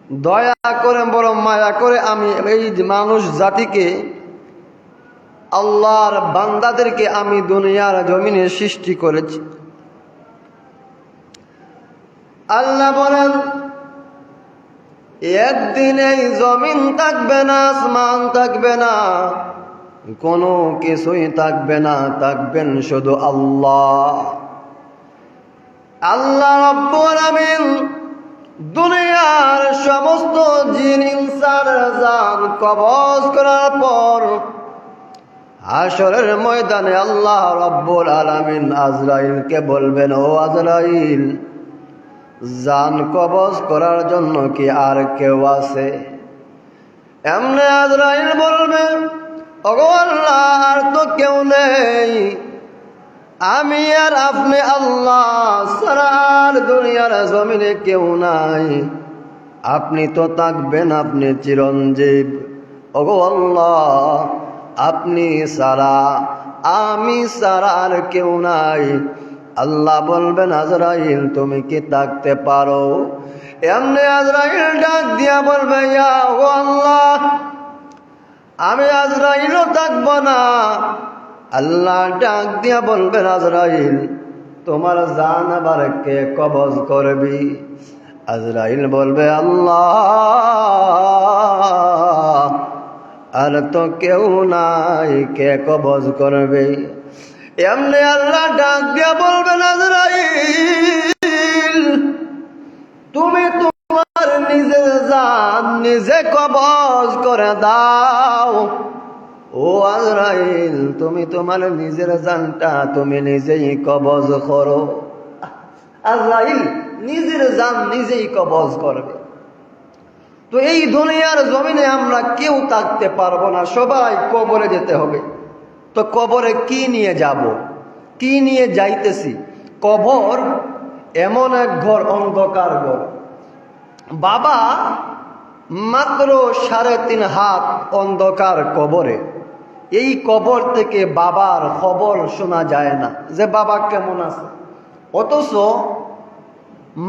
দয়া করে বড় মায়া করে আমি এই মানুষ জাতিকে, আল্লাহর বান্দাদেরকে আমি দুনিয়ার জমিনে সৃষ্টি করেছি। আল্লাহ বলেন, একদিন এই জমিন থাকবে না, আসমান থাকবে না, কোনো কিছুই থাকবে না, থাকবেন শুধু আল্লাহ। আল্লাহ রাব্বুল আলামিন দুনিয়ার সমস্ত জিন ইনসানের জান কবজ করার পর হাশরের ময়দানে আল্লাহ রাব্বুল আলামিন আজরাইলকে বলবেন, ও আজরাইল, জান কবজ করার জন্য কি আর কেউ আছে? এমনি আজরাইল বলবে, ওগো আল্লাহ, আর তো কেউ নেই, আমি আর আপনি আল্লাহ ছাড়া আর দুনিয়ার জমিনে কেউ নাই। আপনি তো থাকবেন, আপনি চিরঞ্জীব। ওগো আল্লাহ, আপনি ছাড়া, আমি ছাড়া আর কেউ নাই। আল্লাহ বলবেন, আজরাইল, তুমি কি থাকতে পারো? এমনি আজরাইল ডাক দিয়া বলবে, ইয়া ও আল্লাহ, আমি আজরাইলও থাকবো না। আল্লাহ ডাক দিয়া বলবেন, আজরাইল, তোমার জান আবার কে কবজ করবি? আজরাইল বলবে, আল্লাহ, আর তো কেউ নাই, কে কবজ করবে? এমনি আল্লাহ ডাক দিয়া বলবেন, আজরাইল, তুমি তোমার নিজের জান নিজে কবজ করে দাও। ও আজরাইল, তুমি তোমার নিজের জানটা তুমি নিজেই কবজ করো। আজরাইল নিজের জান নিজেই কবজ করবে। তো এই দুনিয়ার জমিনে আমরা কেউ থাকতে পারবো না, সবাই কবরে যেতে হবে। তো কবরে কি নিয়ে যাব, কি নিয়ে যাইতেছি? কবর এমন এক ঘর, অন্ধকার ঘর। বাবা মাত্র 3.5 হাত অন্ধকার কবরে। এই কবর থেকে বাবার খবর শোনা যায় না, যে বাবা কেমন আছে। অথচ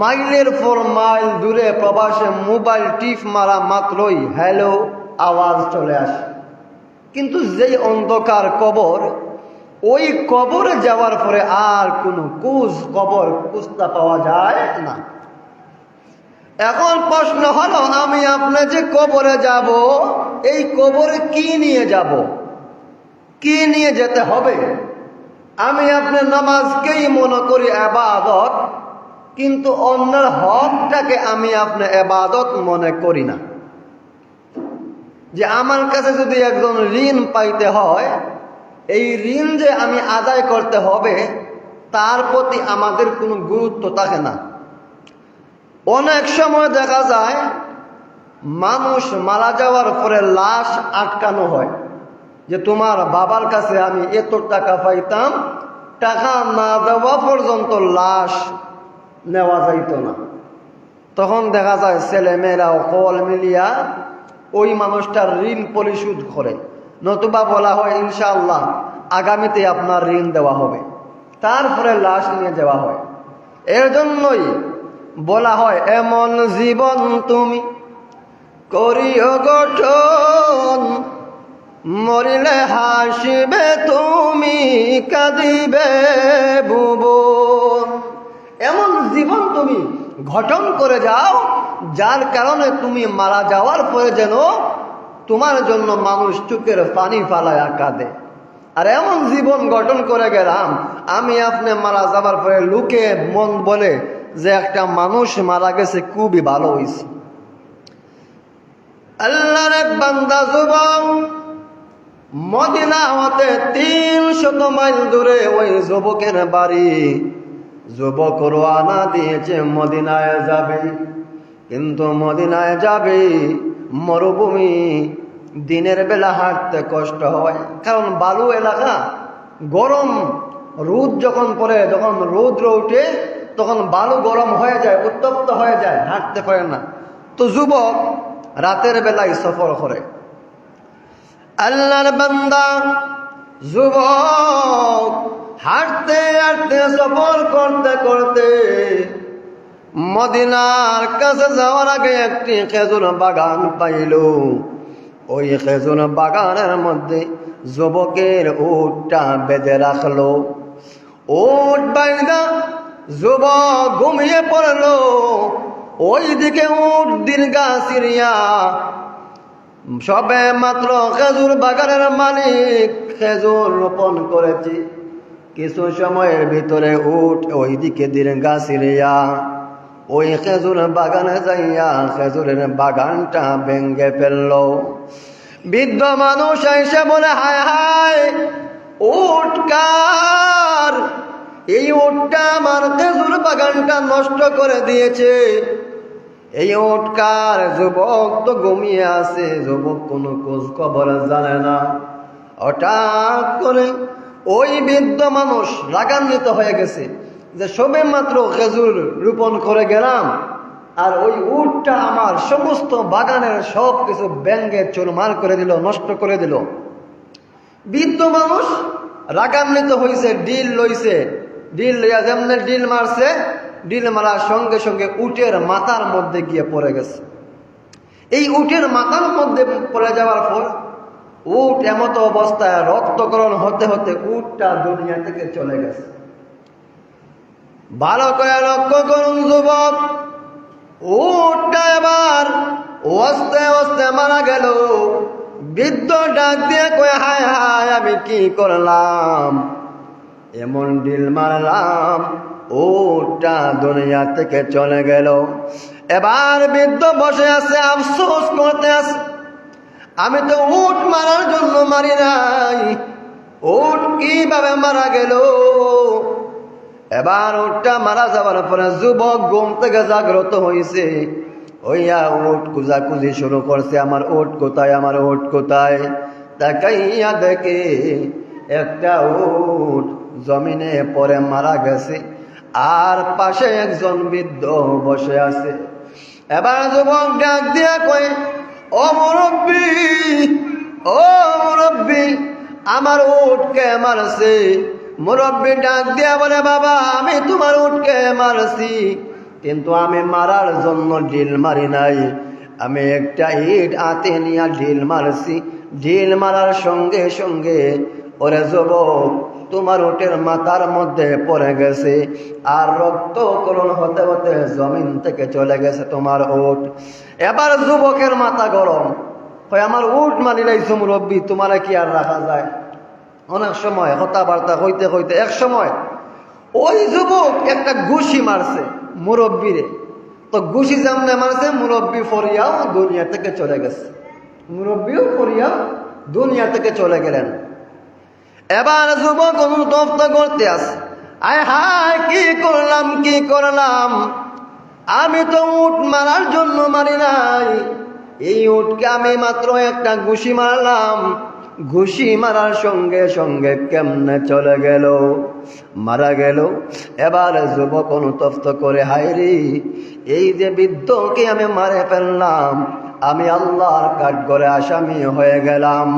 মাইলের পর মাইল দূরে প্রবাসে মোবাইল টিপ মারা মাত্রই হ্যালো আওয়াজ চলে আসে। কিন্তু যেই অন্ধকার কবর, ওই কবরে যাওয়ার পরে আর কোনো খবর খুঁজতে পাওয়া যায় না। এখন প্রশ্ন হলো, আমি আপনি যে কবরে যাব, এই কবরে কি নিয়ে যাব, কি নিয়ে যেতে হবে? আমি আপনি নামাজকেই মনে করি ইবাদত, কিন্তু অন্যের হকটাকে আমি আপনি ইবাদত মনে করি না। যে আমার কাছে যদি একজন ঋণ পাইতে হয়, এই ঋণ যে আমি আদায় করতে হবে, তার প্রতি আমাদের কোনো গুরুত্ব থাকে না। অনেক সময় দেখা যায় মানুষ মারা যাওয়ার পরে লাশ আটকানো হয়, যে তোমার বাবার কাছে আমি এত টাকা পাইতাম, টাকা না দেওয়া পর্যন্ত লাশ নেওয়া যাইত না। তখন দেখা যায় ছেলে মেয়েরা কল মিলিয়া ওই মানুষটার ঋণ পরিশোধ করে, নতুবা বলা হয় ইনশাআল্লাহ আগামীতে আপনার ঋণ দেওয়া হবে, তারপরে লাশ নিয়ে যাওয়া হয়। এর জন্যই বলা হয়, এমন জীবন তুমি করিও গঠন, মরিলে হাসিবে তুমি, কাঁদিবে ভুবন। এমন জীবন তুমি গঠন করে যাও, যার কারণে তুমি মারা যাওয়ার পরে যেন তোমার জন্য মানুষ চোখের পানি ফালায়া কাঁদে। আর এমন জীবন গঠন করে গেলাম, আমি আপনি মারা যাবার পরে লোকে মন বলে যে একটা মানুষ মারা গেছে, খুবই ভালো হয়েছে। আল্লাহর এক বান্দা যুবক মদিনা হতে 300 মাইল দূরে ওই যুবকের বাড়ি। যুবক রওনা দিয়েছে মদিনায় যাবে, কিন্তু মদিনায় যাবে মরুভূমি, দিনের বেলা হাঁটতে কষ্ট হয়, কারণ বালু এলাকা, গরম রোদ যখন পড়ে, যখন রৌদ্র উঠে তখন বালু গরম হয়ে যায়, উত্তপ্ত হয়ে যায়, হাঁটতে পারে না। তো যুবক রাতের বেলায় সফর করে। আল্লাহর বান্দা যুবক হাঁটতে হাঁটতে সফর করতে করতে মদিনার কাছে যাওয়ার আগে একটি খেজুর বাগান পাইল। ওই খেজুর বাগানের মধ্যে যুবকের উটটা বেঁধে রাখলো। উট বাইদা যুবক ঘুমিয়ে পড়লো। ওই দিকে উট দীর্ঘা সিরিয়া। সবে মাত্র খেজুর বাগানের মালিক খেজুর রোপণ করেছে, কিছু সময়ের ভিতরে উট ওই দিকে দীর্ঘা সিরিয়া ওই খেজুর বাগানে যাইয়া খেজুরের বাগানটা ভেঙ্গে ফেলল। বৃদ্ধ মানুষ এসে বলে, হায় হায়, উট কার? এই উটটা আমার খেজুর বাগানটা নষ্ট করে দিয়েছে। এই উট কার? যুবক তো ঘুমিয়ে আছে, যুবক কোনো খোঁজ খবর জানে না। হঠাৎ করে ওই বৃদ্ধ মানুষ রাগান্বিত হয়ে গেছে যে সবে মাত্র খেজুর রোপণ করে গেলাম, আর ওই উটটা আমার সমস্ত বাগানের সব কিছু ব্যাঙ্গে চুরমার করে দিল, নষ্ট করে দিল। বৃদ্ধ মানুষ রাগান্বিত হয়েছে, ডিল লইছে। ডিল লইয়া যেমন ডিল মারছে, ডিল মারার সঙ্গে সঙ্গে উটের মাথার মধ্যে গিয়ে পড়ে গেছে। এই উটের মাথার মধ্যে পড়ে যাওয়ার পর উট এমত অবস্থায় রক্তকরণ হতে হতে উটটা দুনিয়া থেকে চলে গেছে। ভালো করে লক্ষ্য করুন যুবক, উটটা এবার অস্তে অস্তে মারা গেল। বৃদ্ধ ডাক দিয়ে কয়, হায় হায়, আমি কি করলাম? এমন ডিল মারলাম, উটটা দুনিয়া থেকে চলে গেল। এবার বৃদ্ধ বসে আছে, আফসোস করতে আছে, আমি তো উট মারার জন্য মারি নাই, উট কিভাবে মারা গেল? এবার উটটা মারা যাওয়ার পরে যুবক ঘুম থেকে জাগ্রত হয়েছে, হইয়া উট খুঁজাখুঁজি শুরু করছে, আমার উট কোথায়, আমার উট কোথায়? তাকাইয়া দেখে একটা উট জমিনে পড়ে মারা গেছে, আর পাশে একজন বৃদ্ধ বসে আছে। এবার যুবক ডাক দিয়া কয়, ও মুরব্বী, ও মুরব্বী, আমার উটকে মারছে। মুরব্বী ডাক দিয়া বলে, বাবা, আমি তোমার উটকে মারছি, কিন্তু আমি মারার জন্য ঢিল মারি নাই, আমি একটা ইট হাতে নিয়ে ঢিল মারছি। ঢিল মারার সঙ্গে সঙ্গে ওরে যুবক, তোমার উটের মাথার মধ্যে পড়ে গেছে, আর রক্তকরণ হতে হতে জমিন থেকে চলে গেছে তোমার উট। এবার যুবকের মাথা গরম হয়, আমার উট মানি লাইছো মুরব্বী, তোমার কি আর রাখা যায়? অনেক সময় কথাবার্তা হইতে হইতে এক সময় ওই যুবক একটা ঘুষি মারছে মুরব্বীরে। তো ঘুষি যেমনে মারছে, মুরব্বী ফরিয়াও দুনিয়া থেকে চলে গেছে, মুরব্বীও ফরিয়াও দুনিয়া থেকে চলে গেলেন। এবার যুবক অনুতপ্ত করতে আছে, আয় হায়, কি করলাম, কি করলাম? আমি তো উট মারার জন্য মারি নাই, এই উটকে আমি মাত্র একটা ঘুষি মারলাম, ঘুষি মারার সঙ্গে সঙ্গে কেমনে চলে গেল, মারা গেল। এবার যুবক অনুতপ্ত করে, হায় রে, এই যে বৃদ্ধকে আমি মারে ফেললাম, আমি আল্লাহর কাঠগড়ে আসামি হয়ে গেলাম।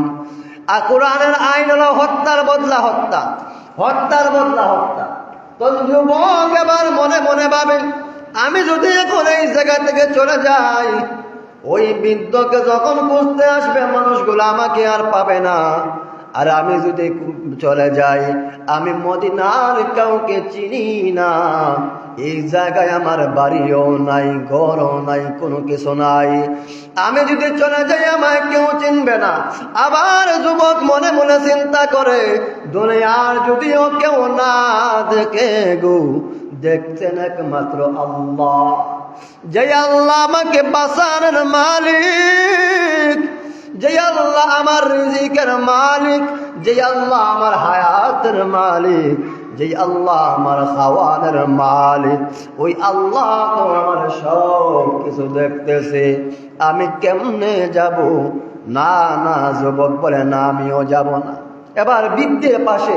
আর কোরআনের আইন হলো হত্যার বদলা হত্যা, হত্যার বদলা হত্যা। তো যুবক এবার মনে মনে ভাবে, আমি যদি এখন এই জায়গা থেকে চলে যাই, ওই বৃদ্ধকে যখন খুঁজতে আসবে মানুষগুলো আমাকে আর পাবে না। আর আমি যদি চলে যাই, আমি মদিনার কাউকে চিনি না, এই জায়গায় আমার বাড়িও নাই, ঘরও নাই, কোনো কিছু নাই। আমি যদি চলে যাই, আমায় কেউ চিনবে না। আবার যুবক মনে মনে চিন্তা করে, দুনিয়ার যদিও কেউ না দেখে গো, দেখছেন একমাত্র আল্লাহ, যে আল্লাহ আমাকে বাঁচানোর মালিক, যে আল্লাহ আমার রিজিকের মালিক, যে আল্লাহ আমার হায়াতের মালিক, যে আল্লাহ আমার খাওয়ানোর মালিক, ওই আল্লাহ তো আমার সব কিছু দেখতেছে, আমি কেমনে যাব? না না, যুবক বলে, না, আমিও যাব না। এবার বৃদ্ধের পাশে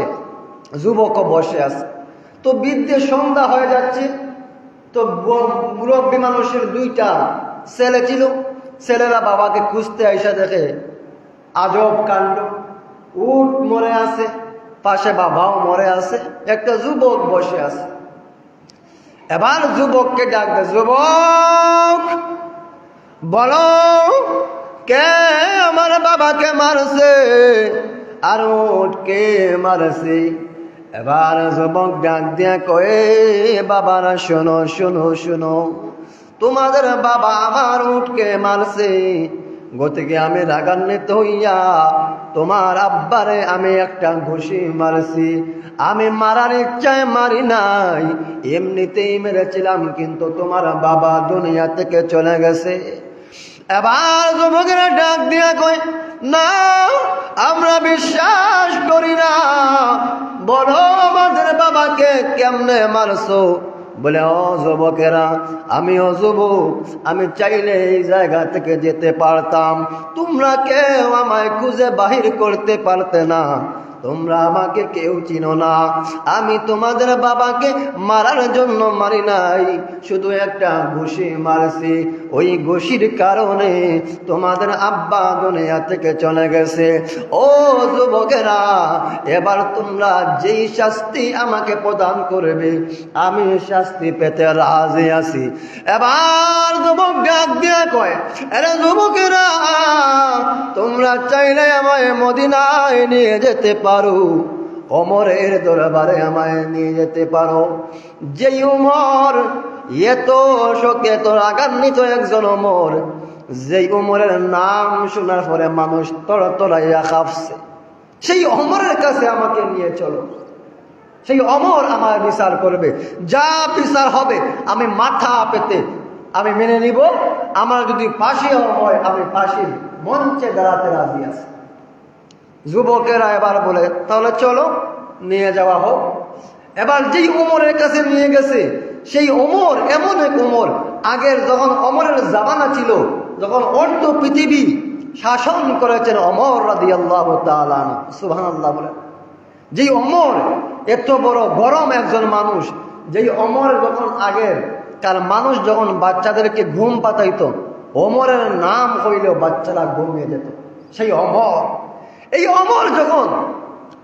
যুবকও বসে আছে। তো বৃদ্ধের সন্ধ্যা হয়ে যাচ্ছে। তো মুরব্বী মানুষের দুইটা ছেলে ছিল, ছেলেরা বাবাকে খুঁজতে আইসা দেখে আজব কাণ্ড, উট মরে আছে, পাশে বাবাও মরে আছে, একটা যুবক বসে আছে। এবার যুবককে ডাকবে, যুবক বলো কে আমার বাবাকে মারছে আর কে মারছে? এবার যুবক ডাক দিয়া কয়ে, বাবারা শোনো শোনো শোনো, তোমাদের বাবা আমার উটকে মারছে, গতিকে আমি রাগান্বিত হইয়া তোমার আব্বারে আমি একটা ঘুষি মারছি। আমি মারার ইচ্ছায় মারি নাই, এমনিতেই মেরেছিলাম, কিন্তু তোমার বাবা দুনিয়া থেকে চলে গেছে। এবার যুবকেরা ডাক দিয়া কয়, না আমরা বিশ্বাস করি না, বলো আমাদের বাবাকে কেমনে মারছো? বলে, ও যুবকেরা, আমিও যুবক, আমি চাইলে এই জায়গা থেকে যেতে পারতাম, তোমরা কেউ আমায় খুঁজে বাহির করতে পারতে না, তোমরা আমাকে কেউ চিনো না। আমি তোমাদের বাবাকে মারার জন্য মারি নাই, শুধু একটা ঘুষি মারছি, ওই ঘুষির কারণে তোমাদের আব্বা দুনিয়া থেকে চলে গেছে। ও যুবকেরা, এবার তোমরা যেই শাস্তি আমাকে প্রদান করবে আমি শাস্তি পেতে রাজি আছি। এবার যুবক ডাক দিয়া কয়, আরে যুবকেরা, তোমরা চাইলে আমায় মদিনায় নিয়ে যেতে পারো, ওমরের দরবারে আমায় নিয়ে যেতে পারো। যেই ওমর এত শোকে এত রাগান্বিত একজন ওমর, যেই ওমরের নাম শোনার পরে মানুষ তড়তড়াইয়া কাঁপছে, সেই ওমরের কাছে আমাকে নিয়ে চলো, সেই ওমর আমার বিচার করবে, যা বিচার হবে আমি মাথা পেতে আমি মেনে নিব, আমার যদি ফাঁসি হয় আমি ফাঁসির মঞ্চে দাঁড়াতে রাজি আছি। যুবকেরা এবার বলে, তাহলে চলো নিয়ে যাওয়া হোক। এবার যেই ওমরের কাছে নিয়ে গেছে, সেই ওমর এমন এক ওমর, আগের যখন ওমরের জামানা ছিল, যখন অর্ধ পৃথিবী শাসন করেছেন ওমর রাদিয়াল্লাহু তাআলা আনহু, সুবহানাল্লাহ বলে, যেই ওমর এত বড় গরম একজন মানুষ, যেই ওমর যখন আগের কার মানুষ যখন বাচ্চাদেরকে ঘুম পাতাইতো, ওমরের নাম হইলেও বাচ্চারা ঘুমিয়ে যেত, সেই ওমর। এই ওমর যখন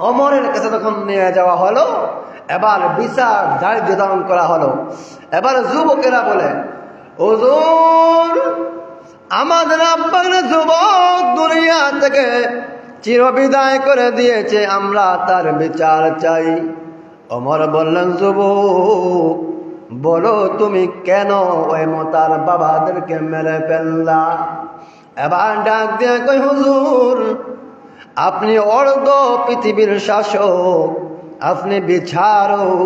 ওমরের কাছে তখন নিয়ে যাওয়া হলো, এবার বিচার নির্ধারণ করা হলো। এবার যুবকেরা বলে, হুজুর আমাদের আব্বার যুবক দুনিয়া থেকে চিরবিদায় করে দিয়েছে, আমরা তার বিচার চাই। ওমর বললেন, যুবক বলো তুমি কেন ওই তার বাবাদেরকে মেরে ফেললা? এবার ডাক দিয়ে কই, হুজুর আপনি অর্ধ পৃথিবীর শাসক, আপনি বিচারক,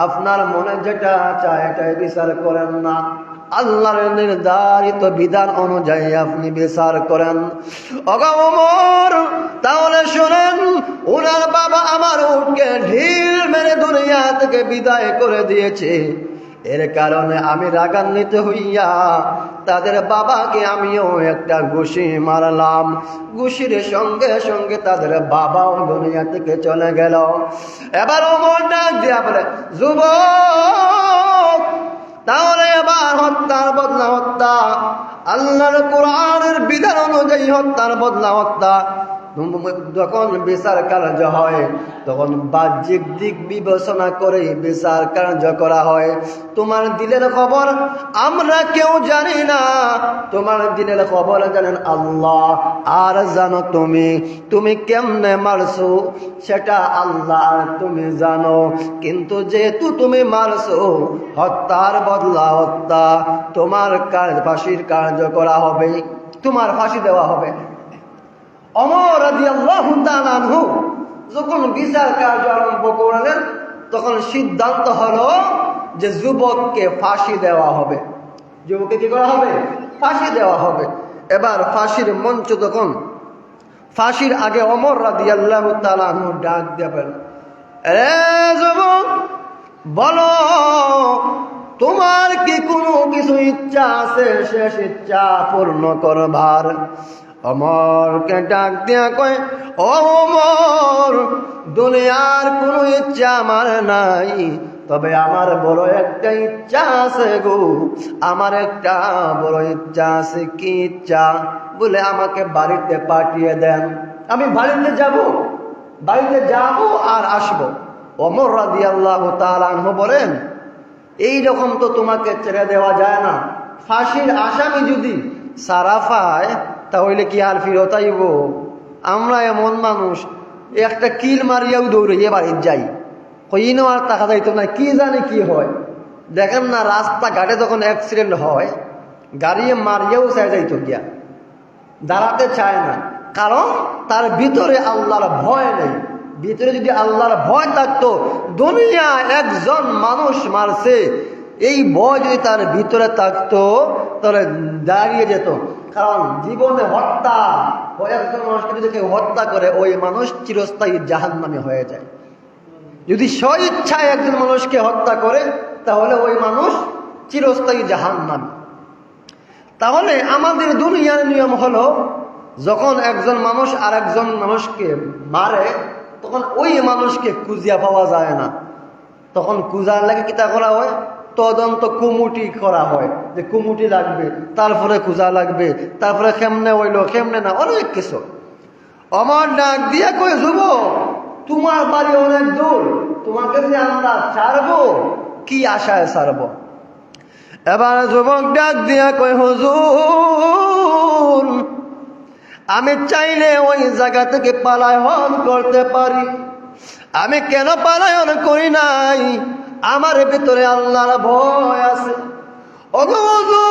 আপনার মনে যেটা চায় এটাই বিচার করেন না, আল্লাহর নির্ধারিত বিধান অনুযায়ী আপনি বিচার করেন। ওগো ওমর, তাহলে শোনেন, ওনার বাবা আমার উটকে ঢিল মেরে দুনিয়া থেকে বিদায় করে দিয়েছে, এর কারণে আমি রাগান্বিত হইয়া তাদের বাবাকে আমিও একটা ঘুষি মারলাম, ঘুষির সঙ্গে সঙ্গে তাদের বাবাও দুনিয়া থেকে চলে গেল। এবার ওমর ডাক দিয়া বলে, যুবক তাহলে এবার হত্যার বদলা হত্যা, আল্লাহর কোরআনের বিধান অনুযায়ী হত্যার বদলা হত্যা। যখন বিচার কার্য হয় তখন বাহ্যিক দিক বিবেচনা করে বিচার কার্য করা হয়। তোমার দিলের খবর আমরা কেউ জানি না, তোমার দিলের খবর জানেন আল্লাহ, আর জানো তুমি কেমনে মারছো সেটা আল্লাহ আর তুমি জানো, কিন্তু যেহেতু তুমি মারছো হত্যার বদলা হত্যা, তোমার ফাঁসির কার্য করা হবে, তোমার ফাঁসি দেওয়া হবে। ওমর রাদিয়াল্লাহু তাআলা আনহু যখন বিচার কার্য আরম্ভ করলেন তখন সিদ্ধান্ত হলো যে যুবককে ফাঁসি দেওয়া হবে। যুবককে কি করা হবে? ফাঁসি দেওয়া হবে। এবার ফাঁসির মঞ্চ তখন, ফাঁসির আগে ওমর রাদিয়াল্লাহু তাআলা আনহু ডাক দেবেন, এ যুবক বলো তোমার কি কোনো কিছু ইচ্ছা আছে শেষ ইচ্ছা পূর্ণ করবার? ওমরকে ডাক দিয়া কয়, ও ওমর, দুনিয়ার কোনো ইচ্ছা আমার নাই, তবে আমার বড় একটা ইচ্ছা আছে গো, আমার একটা বড় ইচ্ছা আছে। কি ইচ্ছা? বলে আমাকে বাড়িতে পাঠিয়ে দেন, আমি বাড়িতে যাব আর আসব। ওমর রাদিয়াল্লাহু তাআলা আনহু বলেন, এই রকম তো তোমাকে ছেড়ে দেওয়া যায় না। ফাঁসির আসামি যদি সারা পায় তাহলে কি আর ফিরত আইব? আমরা এমন মানুষ, একটা কিল মারিয়াও দৌড়িয়ে বাড়ির যাই, কইনও আর টাকা যাইতো না, কি জানে কি হয়। দেখেন না রাস্তাঘাটে যখন অ্যাক্সিডেন্ট হয়, গাড়ি মারিয়াও চাই যাইতো গিয়া, দাঁড়াতে চায় না, কারণ তার ভিতরে আল্লাহর ভয় নেই। ভিতরে যদি আল্লাহর ভয় থাকতো, দুনিয়া একজন মানুষ মারছে এই ভয় যদি তার ভিতরে থাকতো তাহলে দাঁড়িয়ে যেত। কারণ জীবনে হত্যা, একজন মানুষকে যদি কেউ হত্যা করে ওই মানুষ চিরস্থায়ী জাহান্নামী হয়ে যায়। যদি স্বইচ্ছায় একজন মানুষকে হত্যা করে তাহলে ওই মানুষ চিরস্থায়ী জাহান্নামী। তাহলে আমাদের দুনিয়ার নিয়ম হলো, যখন একজন মানুষ আর একজন মানুষকে মারে তখন ওই মানুষকে খুঁজিয়া পাওয়া যায় না। তখন খুঁজার লাগে কিতা করা হয়? তদন্ত কুমুটি করা হয়, যে কুমুটি লাগবে, তারপরে খুঁজা লাগবে, তারপরে কেমনে হইল কেমনে না, অনেক কিছু। আমার ডাক দিয়া কই, যুবক তোমার বাড়ি অনেক দূর, তোমাকে যে আমরা ছাড়বো কি আশায় ছাড়বো? এবার যুবক ডাক দিয়া কই, হুজুর আমি চাইলে ওই জায়গা থেকে পলায়ন করতে পারি, আমি কেন পলায়ন করি নাই? আমার ভিতরে আল্লাহর ভয় আছে। ওগো হুজুর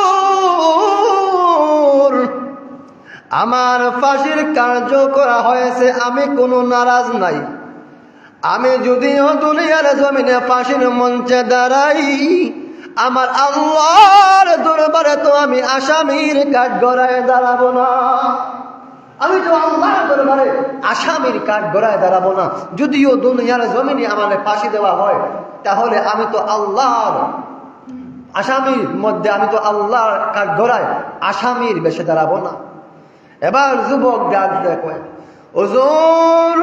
আমার ফাঁসির কার্য করা হয়েছে, আমি কোনো নারাজ নাই। আমি যদিও দুনিয়ার জমিনে ফাঁসির মঞ্চে দাঁড়াই, আমার আল্লাহর দরবারে তো আমি আসামির কাঠ গড়ায় দাঁড়াবো না। আমি তো আল্লাহর দরবারে আসামির কাঠ গড়ায় দাঁড়াবো না। যদিও দুনিয়ার জমিনে আমার ফাঁসি দেওয়া হয়, তাহলে আমি তো আল্লাহর আসামির মধ্যে, আমি তো আল্লাহর কাঠ গড়ায় আসামির বেশে দাঁড়াবো না। এবার যুবক ডাক দেখো, হুজুর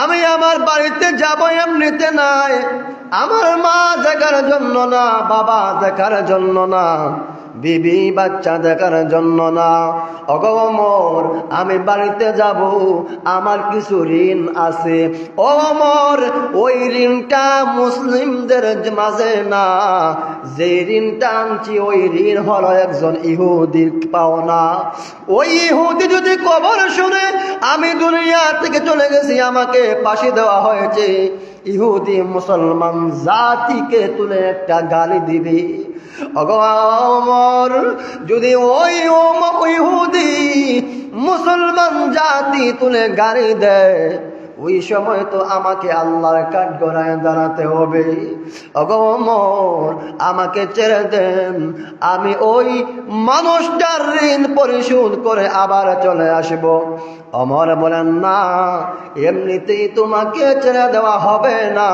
আমি আমার বাড়িতে যাব এমনিতে নাই, আমার মা দেখার জন্য না, বাবা দেখার জন্য না, বিবি বাচ্চা দেখার জন্য না। ওগো ওমর আমি বাড়িতে যাব, আমার কিছু ঋণ আছে। ও ওমর ওই ঋণটা মুসলিমদের মাঝে না, যে ঋণটা আনছি ওই ঋণ হলো একজন ইহুদির পাওনা। ওই ইহুদি যদি খবর শুনে আমি দুনিয়া থেকে চলে গেছি, আমাকে ফাঁসি দেওয়া হয়েছে, ইহুদি মুসলমান জাতিকে তুলে একটা গালি দিবে। ওমর যদি ওই ইহুদি মুসলমান জাতি তুলে গালি দেয়, ওই সময় তো আমাকে আল্লাহর কাঠ গড়ায় দাঁড়াতে হবে। ওমর আমাকে ছেড়ে দেন, আমি ওই মানুষটার ঋণ পরিশোধ করে আবার চলে আসব। ওমর বলেন, না এমনিতেই তোমাকে ছেড়ে দেওয়া হবে না,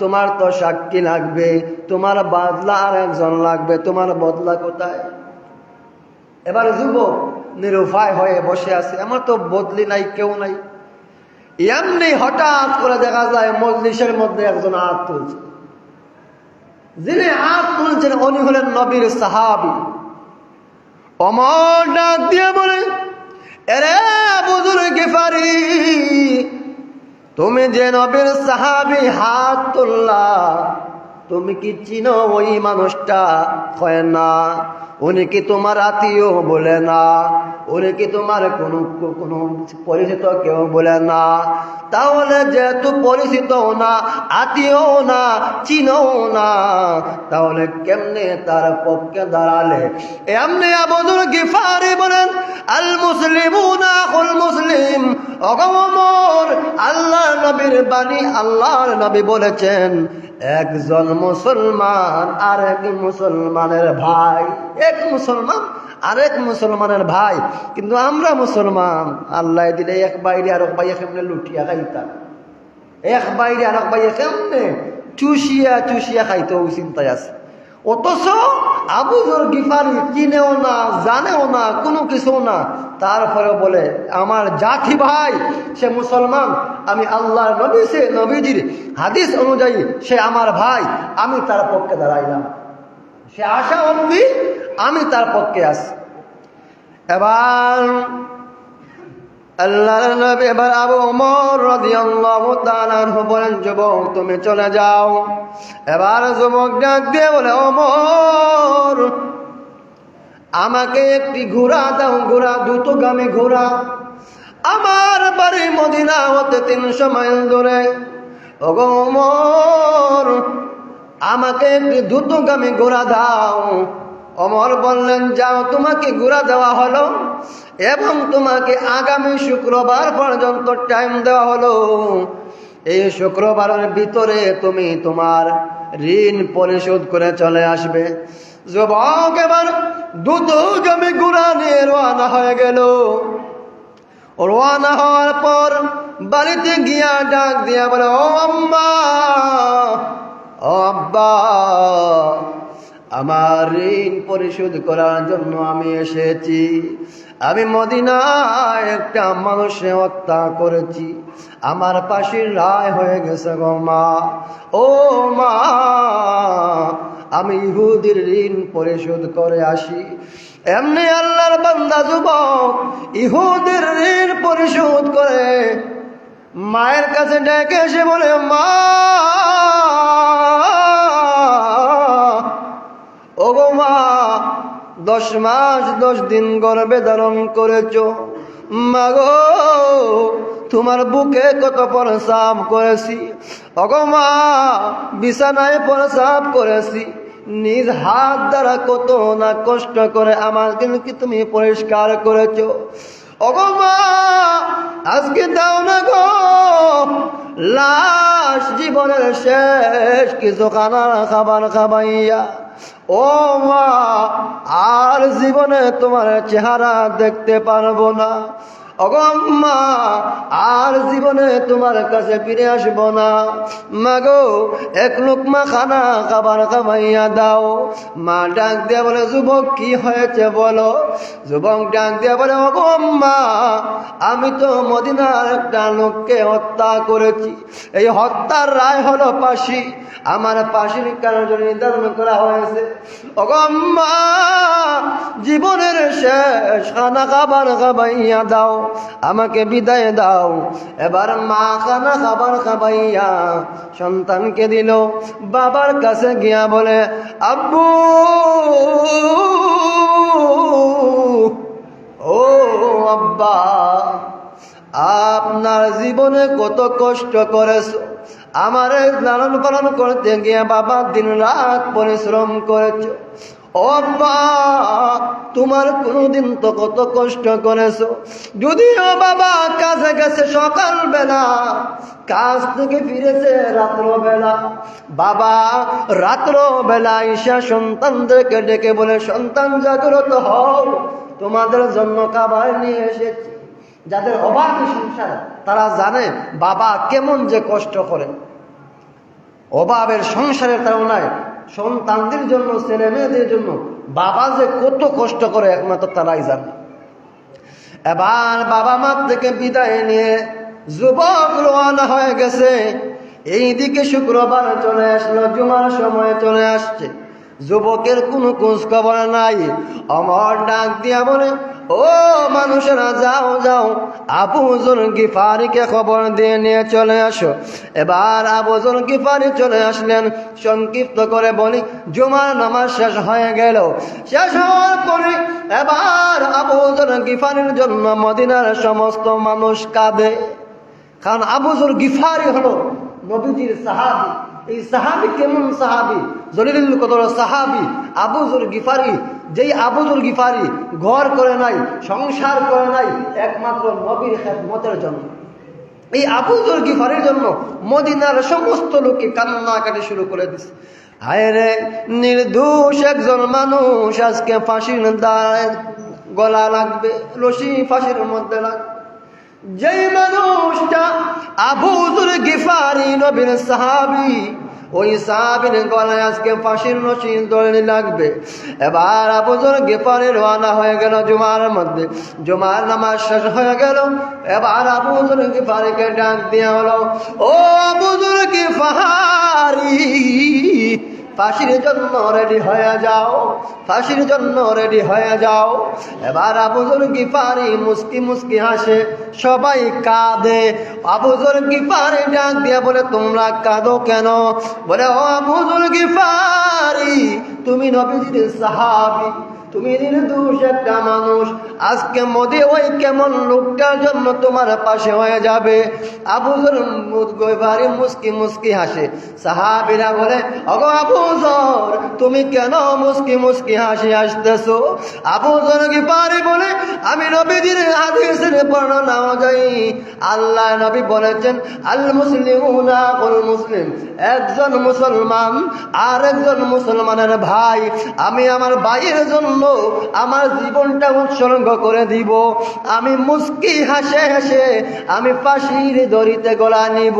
তোমার তো সাক্ষী লাগবে, তোমার বদলা আর একজন লাগবে, তোমার বদলা কোথায়? এবার যুবক নিরুপায় হয়ে বসে আছে, আমার তো বদলি নাই, কেউ নাই। এমনি হঠাৎ করে দেখা যায় মজলিসের মধ্যে একজন হাত তুলছে। যিনি হাত তুলছেন উনি হলেন নবীর সাহাবী। ওমর ডাক দিয়ে বলে, এরে আবু যুর গিফারি, তুমি যে নবীর সাহাবী হাত তুললা, তুমি কি চিনো ওই মানুষটা? কয় না। উনি কি তোমার আত্মীয়? বলে না। উনি কি তোমার কোনো পরিচিত? কেউ বলে না। তাহলে যেহেতু পরিচিত না, আত্মীয় না, চিনো না, তাহলে কেমনে তার পক্ষে দাঁড়ালে? এমনি আবু যুর গিফারি বলেন, আল মুসলিমুনা আখুল মুসলিম। ওমর আল্লাহর নবীর বাণী, আল্লাহর নবী বলেছেন, একজন মুসলমান আরেক মুসলমানের ভাই। এক মুসলমান আরেক মুসলমানের ভাই। কিন্তু আমরা মুসলমান, আল্লাহ দিলে এক বাইরে আরেক ভাইয়া কেমনে লুটিয়া খাইতাম, এক বাইরে আরেক ভাইয়া কেমনে চুষিয়া চুষিয়া খাইতে চিন্তায় আছে। অথচ আবু যুর গিফারি চিনেও না, জানেও না, কোনো কিছু না, তারপরে বলে আমার জাতি ভাই, সে মুসলমান, আমি আল্লাহর নবী, সে নবীজির হাদিস অনুযায়ী সে আমার ভাই, আমি তার পক্ষে দাঁড়াইলাম। সে আশা অব্দি আমি তার পক্ষে আছি। এবার আল্লাহর নবী এবার আবু ওমর রাদিয়াল্লাহু তাআলা আনহু বলেন, যুবক তুমি চলে যাও। এবার যুবক ডাক দিয়ে বলে, ওমর আমাকে একটি ঘোড়া দাও, ঘোড়া দ্রুতগামী ঘোড়া। আমার বাড়ি মদিনা হতে 300 মাইল দূরে। ওগো ওমর আমাকে একটি দ্রুতগামী ঘোড়া দাও। ওমর বললেন, যাও, তোমাকে ঘোড়া দেওয়া হলো এবং তোমাকে আগামী শুক্রবার পর্যন্ত টাইম দেওয়া হলো। এই শুক্রবারের ভিতরে তুমি তোমার ঋণ পরিশোধ করে চলে আসবে। যুবক এবার দ্রুতগামী ঘোড়া নিয়ে রওনা হয়ে গেল। রওনা হওয়ার পর বাড়িতে গিয়া ডাক দিয়া বলে, ও আম্মা, ও আব্বা, আমার ঋণ পরিশোধ করার জন্য আমি এসেছি। আমি মদিনায় একটা মানুষে হত্যা করেছি, আমার ফাঁসির রায় হয়ে গেছে গো মা। ও মা, আমি ইহুদির ঋণ পরিশোধ করে আসি। এমনি আল্লাহর বান্দা যুবক ইহুদির ঋণ পরিশোধ করে মায়ের কাছে ডেকে এসে বলে, মা, ওগো মা, 10 মাস 10 দিন গর্ভে ধারণ করেছ। মাগো, তোমার বুকে কত প্রসাব করেছি। ওগো মা, বিছানায় প্রসাব করেছি। নিজ হাত দ্বারা কত না কষ্ট করে আমাকে কি তুমি পরিষ্কার করেছো। ওগো মা, আজকে দাও না গো লাশ জীবনের শেষ কিছু খাবার খাবাইয়া। ও মা, আর জীবনে তোমার চেহারা দেখতে পারবো না। ওগো মা, আর জীবনে তোমার কাছে ফিরে আসবো না। মাগো, এক লোকমা খাবার খাবাইয়া দাও। মা ডাক দিয়া বলে, যুবক কি হয়েছে বলো। যুবক ডাক দিয়া বলে, ওগো মা, আমি তো মদিনার একটা লোককে হত্যা করেছি। এই হত্যার রায় হলো ফাঁসি। আমার ফাঁসির কারণ নির্ধারণ করা হয়েছে। ওগো মা, জীবনের শেষ খাবার খাবাইয়া দাও, আমাকে বিদায় দাও। এবার মা খাবার খাবাইয়া সন্তানকে দিল। বাবার কাছে গিয়া বলে, আব্বু, ও আব্বা, আপনার জীবনে কত কষ্ট করেছ। আমার লালন পালন করতে গিয়ে বাবা দিন রাত পরিশ্রম করেছ। ও আব্বা, তোমার কোনদিন তো কত কষ্ট করেছো। যদিও বাবা কাজে গেছে সকালবেলা, কাজ থেকে ফিরেছে রাত্রবেলা। বাবা রাত্রবেলা ঈশা সন্তানদেরকে ডেকে বলে, সন্তান জাগ্রত হও, তোমাদের জন্য খাবার নিয়ে এসেছি। যাদের অভাবী সংসার তারা জানে বাবা কেমন যে কষ্ট করে। অভাবের সংসারের তুলনায় সন্তানদের জন্য, ছেলে মেয়েদের জন্য বাবা যে কত কষ্ট করে একমাত্র তারাই জানে। এবার বাবা মা থেকে বিদায় নিয়ে যুবক রওনা হয়ে গেছে। এইদিকে শুক্রবার চলে আসলো, জুমার সময় চলে আসছে। যুবকের কোনো খোঁজ খবর নাই। আমার ডাক দিয়া বলে, ও মানুষেরা, যাও যাও, আবু যর গিফারিকে খবর দিয়ে নিয়ে চলে আসো। এবার আবু যর গিফারি চলে আসলেন। সংক্ষিপ্ত করে বলি, জুমার নামাজ শেষ হয়ে গেল। শেষ হওয়ার পরে এবার আবু যর গিফারির জন্য মদিনার সমস্ত মানুষ কাঁদে। কারণ আবু যর গিফারি হলো নবীজির সাহাবী। এই সাহাবী কেমন সাহাবী, জলিলুল কদর সাহাবী আবু যর গিফারি। যেই আবু যর গিফারি ঘর করে নাই, সংসার করে নাই, একমাত্র নবীর খেদমতের জন্য। এই আবু যর গিফারির জন্য মদিনার সমস্ত লোকে কান্নাকাটি শুরু করে দিছে। হায় রে, নির্দোষ একজন মানুষ আজকে ফাঁসির দায় গলা লাগবে, রশি ফাঁসির মধ্যে লাগবে। যেই মানুষটা আবু যর গিফারি নবীর সাহাবী, ওই সাহাবীর গলায় আজকে ফাঁসির রশি দড়ি লাগবে। এবার আবু যর গিফারি রওনা হয়ে গেল জুমার মধ্যে। জুমার নামাজ শেষ হয়ে গেল। এবার আবু যর গিফারিকে ডাক দেওয়া হলো, ও আবু যর গিফারি, ফাঁসির জন্য রেডি হয়ে যাও, ফাঁসির জন্য রেডি হয়ে যাও। এবার আবু যর গিফারি মুস্কি মুস্কি হাসে, সবাই কাঁদে। আবু যর গিফারি ডাক দিয়ে বলে, তোমরা কাঁদো কেন? বলে, ও আবু যর গিফারি, তুমি নবীজির সাহাবী, তুমি নির্দোষ একটা মানুষ, আজকে মোদি ওই কেমন লোকটার জন্য তোমার পাশে হয়ে যাবে। আবু যর গিফারি মুস্কি মুস্কি হাসে। সাহাবীরা বলে, ওগো আবু যর, তুমি কেন মুস্কি মুস্কি হাসি আসতেছো? আবু যর গিফারি বলে, আমি নবীজির হাদিসের বর্ণনা অনুযায়ী আল্লাহ নবী বলেছেন, আল মুসলিমুনা ওয়াল মুসলিম, একজন মুসলমান আর একজন মুসলমানের ভাই, আমি আমার ভাইয়ের জন্য আমার জীবনটা উৎসর্গ করে দিব। আমি মুস্কি হাসে হাসে আমি ফাঁসির দড়িতে গলা নিব।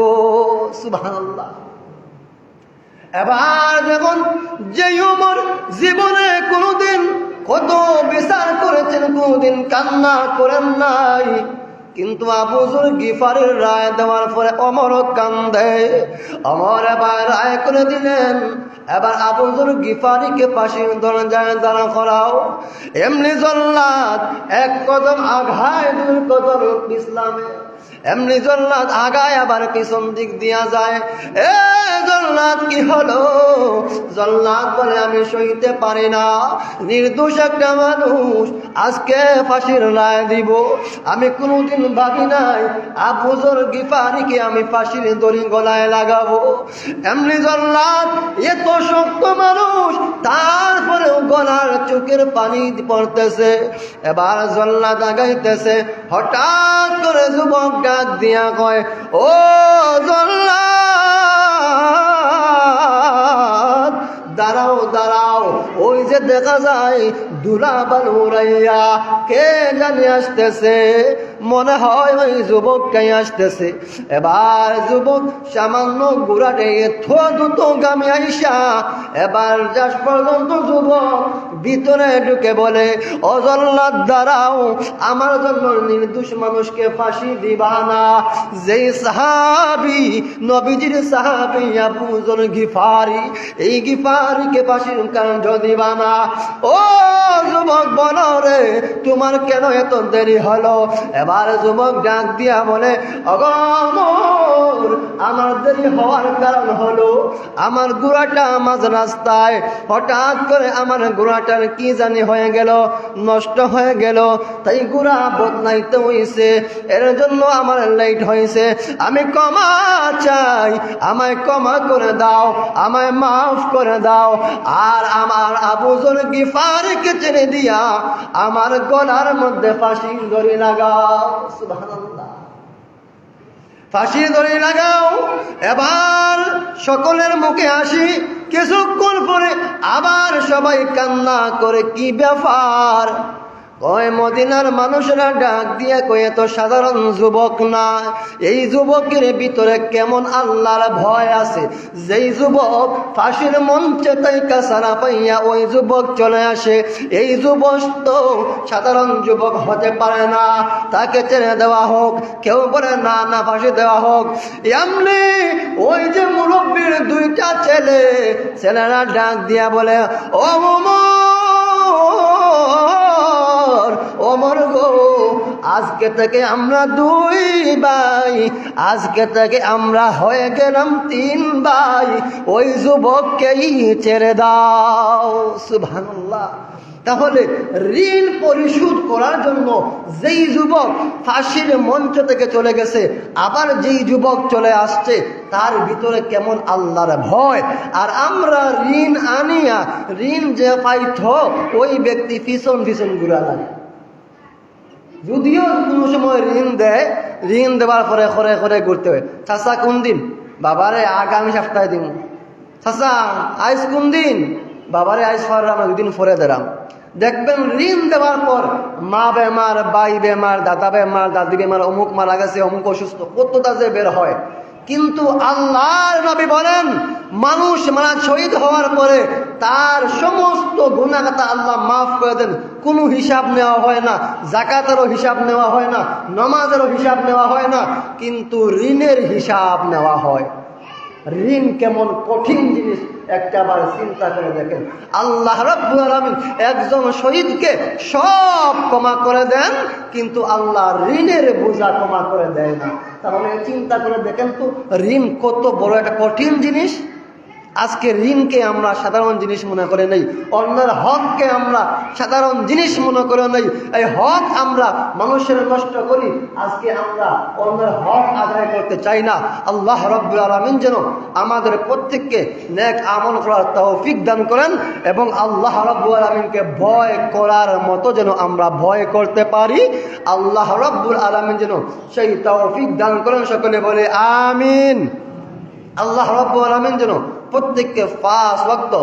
সুবহানাল্লাহ। এবার যখন যে ওমর জীবনে কোনোদিন কত বিচার করেছেন, কোনোদিন কান্না করেন নাই, কিন্তু আবু যর গিফারির রায় দেওয়ার পরে ওমরও কান্দে। ওমর এবার রায় করে দিলেন, এবার আবু যর গিফারিকে ফাঁসির দরজায় দাঁড়া করাও। এমনি জল্লাদ এক কদম আঘায় দুই কদম ইসলামে, এমনি জল্লাদ আগায় আবার পিছন দিক দিয়া যায়। এ জল্লাদ কি হলো? জল্লাদ বলে, আমি সইতে পারি না, নির্দোষ একটা মানুষ আজকে ফাঁসির রায় দিব। আমি কোনোদিন ভাবি নাই আবু যর গিফারিকে আমি ফাঁসির দড়ি গলায় লাগাবো। এমনি জল্লাদ এত শক্ত মানুষ, তারপরেও গলার চোখের পানি পড়তেছে। এবার জল্লাদ আগাইতেছে, হঠাৎ করে যুবক ডাক দিয়া কয়, ও জল্লাদ, দাঁড়াও দাঁড়াও, ওই যে দেখা যায় দুলাবাল উড়াইয়া কে জানি আসতেছে, মনে হয় ওই যুবকটাই আসতেছে। এবার যুবক সামান্য গুড়াটে দ্রুত গামে আইসা এবার যাস পর্যন্ত যুবক ভিতরে ঢুকে বলে, ও জল্লাদ দাঁড়াও, আমার জন্য নির্দোষ মানুষকে ফাঁসি দিবা না। যেই সাহাবী নবীজির সাহাবী আবু যর গিফারি, এই গিফারিকে ফাঁসির কাণ্ড দিবা না। ও যুবক বলো রে, তোমার কেন এত দেরি হলো? এবার যুবক ডাক দিয়া বলে, ওগো ওমর, আমার দেরি হওয়ার কারণ হলো আমার ঘোড়াটা মাঝ রাস্তায় হঠাৎ করে আমার ঘোড়াটার কি জানি হয়ে গেল, নষ্ট হয়ে গেল, তাই ঘোড়া বদলাইতে হইছে, এর জন্য আমার লেট হয়েছে। আমি ক্ষমা চাই, আমায় ক্ষমা করে দাও, আমায় মাফ করে দাও, আর আমার আবু যর গিফারিকে ছেড়ে দিয়া আমার গলার মধ্যে ফাঁসির দড়ি লাগাও। সুবহানাল্লাহ। ফাঁসির দড়ি লাগাও। এবার সকলের মুখে হাসি, কিছুক্ষণ পরে আবার সবাই কান্না করে, কি ব্যাপার? কয় মদিনার মানুষরা ডাক দিয়ে কয়ে, তো সাধারণ যুবক না, এই যুবকের ভিতরে কেমন আল্লাহর ভয় আছে। যেই যুবক ফাঁসির মঞ্চে তাইকা সারা পাইয়া ওই যুবক চলে আসে, এই যুবক তো সাধারণ যুবক হতে পারে না, তাকে ছেড়ে দেওয়া হোক। কেউ বলে না না, ফাঁসি দেওয়া হোক। এমনি ওই যে মুরব্বীর দুইটা ছেলেরা ডাক দিয়া বলে, ও ওমর গো, আজকে থেকে আমরা দুই ভাই, আজকে থেকে আমরা হয়ে গেলাম তিন ভাই, ওই যুবককেই ছেড়ে দাও। সুবহানাল্লাহ। তাহলে ঋণ পরিশোধ করার জন্য যেই যুবক ফাঁসির মঞ্চ থেকে চলে গেছে, আবার যেই যুবক চলে আসছে, তার ভিতরে কেমন আল্লাহর ভয়। আর আমরা ঋণ আনিয়া ঋণ যে পাইত, ওই ব্যক্তি পিছন পিছন ঘুরা লাগে। যদিও কোনো সময় ঋণ দেয়, ঋণ দেওয়ার পরে খরে খরে ঘুরতে হয়। চাচা কোন দিন? বাবারে আগামী সপ্তাহে দিব। চাচা আইস কোন দিন? বাবারে আইস ফারাম, দুদিন পরে দিলাম। দেখবেন ঋণ দেওয়ার পর মা বেমার, ভাই বেমার, দাদা বেমার, দাদি বেমার, অমুক মারা গেছে, অমুক অসুস্থ, কতটা যে বের হয়। কিন্তু আল্লাহর নবী বলেন, মানুষ মারা শহীদ হওয়ার পরে তার সমস্ত গুনাহগাতা আল্লাহ মাফ করে দেন। কোনো হিসাব নেওয়া হয় না, যাকাতেরও হিসাব নেওয়া হয় না, নামাজেরও হিসাব নেওয়া হয় না, কিন্তু ঋণের হিসাব নেওয়া হয়। ঋণ কেমন কঠিন জিনিস একটাবার চিন্তা করে দেখেন, আল্লাহ রাব্বুল আলামিন একজন শহীদকে সব ক্ষমা করে দেন, কিন্তু আল্লাহ ঋণের বোঝা ক্ষমা করে দেয় না। তাহলে চিন্তা করে দেখেন তো, ঋণ কত বড় একটা কঠিন জিনিস। আজকে ঋণকে আমরা সাধারণ জিনিস মনে করে নেই, অন্যের হককে আমরা সাধারণ জিনিস মনে করে নেই। এই হক আমরা মানুষের নষ্ট করি, আজকে আমরা অন্যের হক আদায় করতে চাই না। আল্লাহ রাব্বুল আলামিন যেন আমাদের প্রত্যেককে নেক আমল করার তৌফিক দান করেন এবং আল্লাহ রাব্বুল আলামিনকে ভয় করার মতো যেন আমরা ভয় করতে পারি। আল্লাহ রাব্বুল আলামিন যেন সেই তৌফিক দান করেন। সকলে বলে আমিন। আল্লাহ রাব্বুল আলামিন যেন প্রত্যেককে 5 ওয়াক্ত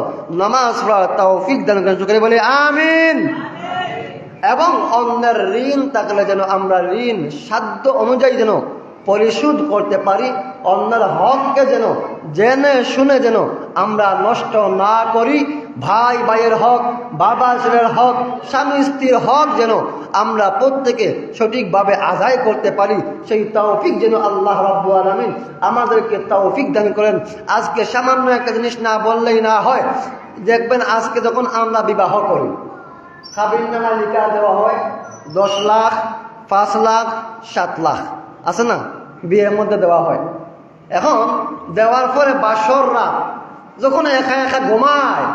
নামাজ পড়ার তৌফিক দান করেন। সকলে বলে আমিন। এবং অন্যের ঋণ থাকলে যেন আমরা ঋণ সাধ্য অনুযায়ী যেন পরিশোধ করতে পারি। অন্যের হককে যেন জেনে শুনে যেন আমরা নষ্ট না করি। ভাই ভাইয়ের হক, বাবা ছেলের হক, স্বামী স্ত্রীর হক যেন আমরা প্রত্যেকে সঠিকভাবে আদায় করতে পারি। সেই তৌফিক যেন আল্লাহ রাব্বুল আলামিন আমাদেরকে তৌফিক দান করেন। আজকে সামান্য একটা জিনিস না বললেই না হয়। দেখবেন আজকে যখন আমরা বিবাহ করি, কাবিননামা লিখা দেওয়া হয় 10 লাখ, 5 লাখ, 7 লাখ, আছে না, বিয়ের মধ্যে দেওয়া হয়। এখন দেওয়ার পরে বাসর রাত যখন একা একা ঘুমায়,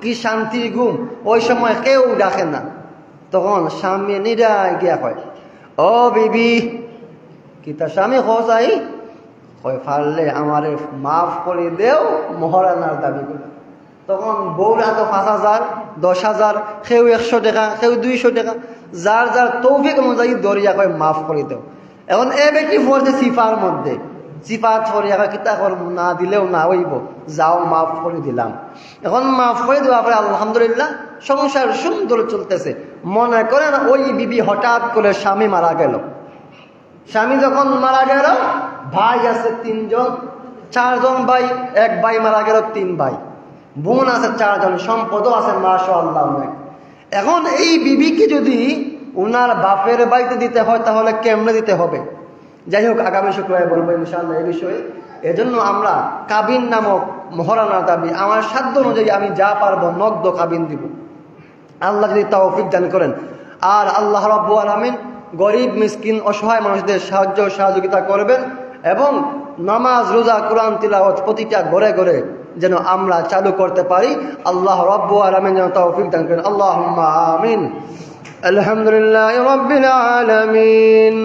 কি শান্তি ঘুম, ওই সময় কেউ ডাকে না। তখন স্বামী নিরায় গিয়া কয়, ও বিবি, কি তার স্বামী খোঁজাই কয়, পারলে আমারে মাফ করে দেও, মহারানার দাবি করে। তখন বউরা তো 5,000, 10,000, কেউ 100 টাকা, কেউ 200 টাকা, যার যার তৌফিক অনুযায়ী দরিয়া কয় মাফ করে দেও। এখন এ বেটি পড়ছে সিফার মধ্যে, সিফাত ফরিয়া কিতা করব, না দিলেও না হইব, যাও মাফ করে দিলাম। এখন মাফ করে দেওয়া পরে আলহামদুলিল্লাহ সংসার সুন্দর চলতেছে। মনে করেন ওই বিবি হঠাৎ করে স্বামী মারা গেল। স্বামী যখন মারা গেল, ভাই আছে 3 জন, 4 জন ভাই, এক ভাই মারা গেল 3 ভাই, বোন আছে 4 জন, সম্পদও আছে মাশাআল্লাহ অনেক। এখন এই বিবিকে যদি উনার বাপের বাড়িতে দিতে হয় তাহলে কেমনে দিতে হবে? যাই হোক, আগামী শুক্রবারে বলবো ইনশাআল্লাহ এই বিষয়ে। এজন্য আমরা কাবিন নামক মহারানা দাবি আমার সাধ্য অনুযায়ী আমি যা পারবো নগদ কাবিন দিব, আল্লাহ যদি তৌফিক দান করেন। আর আল্লাহ রাব্বুল আলামিন গরিব মিসকিন অসহায় মানুষদের সাহায্য সহযোগিতা করবেন এবং নামাজ রোজা কোরআন তিলাওয়াত প্রতিটা ঘরে ঘরে যেন আমরা চালু করতে পারি। আল্লাহ রাব্বুল আলামিন যেন তৌফিক দান করেন। আল্লাহুম্মা আমিন। আলহামদুলিল্লাহি রাব্বিল আলামিন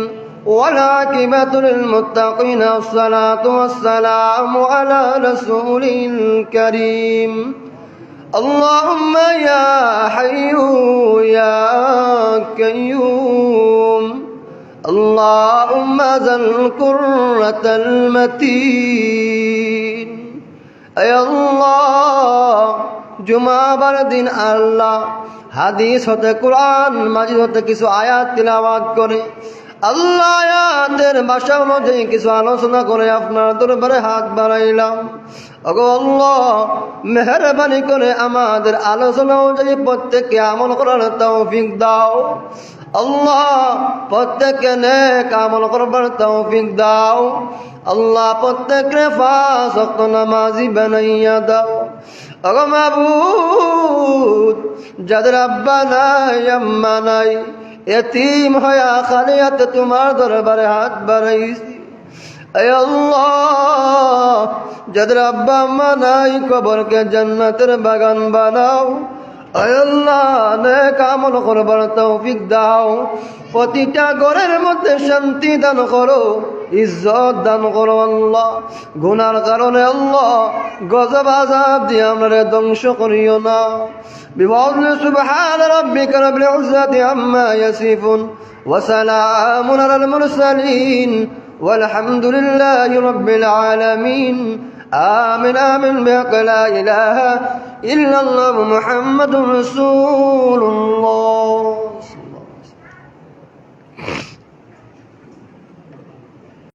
والعاقبة للمتقين والصلاة والسلام على رسوله الكريم اللهم يا حي يا قيوم اللهم ذا القرة المتين يا الله জুমাবার দিন আল্লাহ হাদিস হতে কোরআন মাজিদ হতে কিছু আয়াত তিলাওয়াত করে আল্লাহ আয়াতের ভাষা অনুযায়ী কিছু আলোচনা করে আপনার দরবারে হাত বাড়াইলাম। ওগো আল্লাহ, মেহেরবানি করে আমাদের আলোচনা অনুযায়ী প্রত্যেককে আমল করার তৌফিক দাও। আল্লাহ, প্রত্যেককে নেক আমল করবার তৌফিক দাও। আল্লাহ, প্রত্যেককে 5 ওয়াক্ত নামাজি বানাইয়া দাও। ওগো মাবুদ, যাদের আব্বা নাই আম্মা নাই, এতিম হয়া খালি হাতে তোমার দরবারে হাত বাড়াইছি। এ আল্লাহ, যাদের আব্বা আম্মা নাই কবরকে জান্নাতের বাগান বানাও। এ আল্লাহ, নেক আমল করবার তৌফিক দাও। প্রতিটা ঘরের মধ্যে শান্তি দান করো, ইজ্জত দান করো। আল্লাহ, গুনার কারণে আল্লাহ গজব আযাব দিয়ে আমরা ধ্বংস করিও না। بفضل سبحان ربك رب العزة عما يصفون وسلام على المرسلين والحمد لله رب العالمين آمين آمين بحق لا إله إلا الله محمد رسول الله.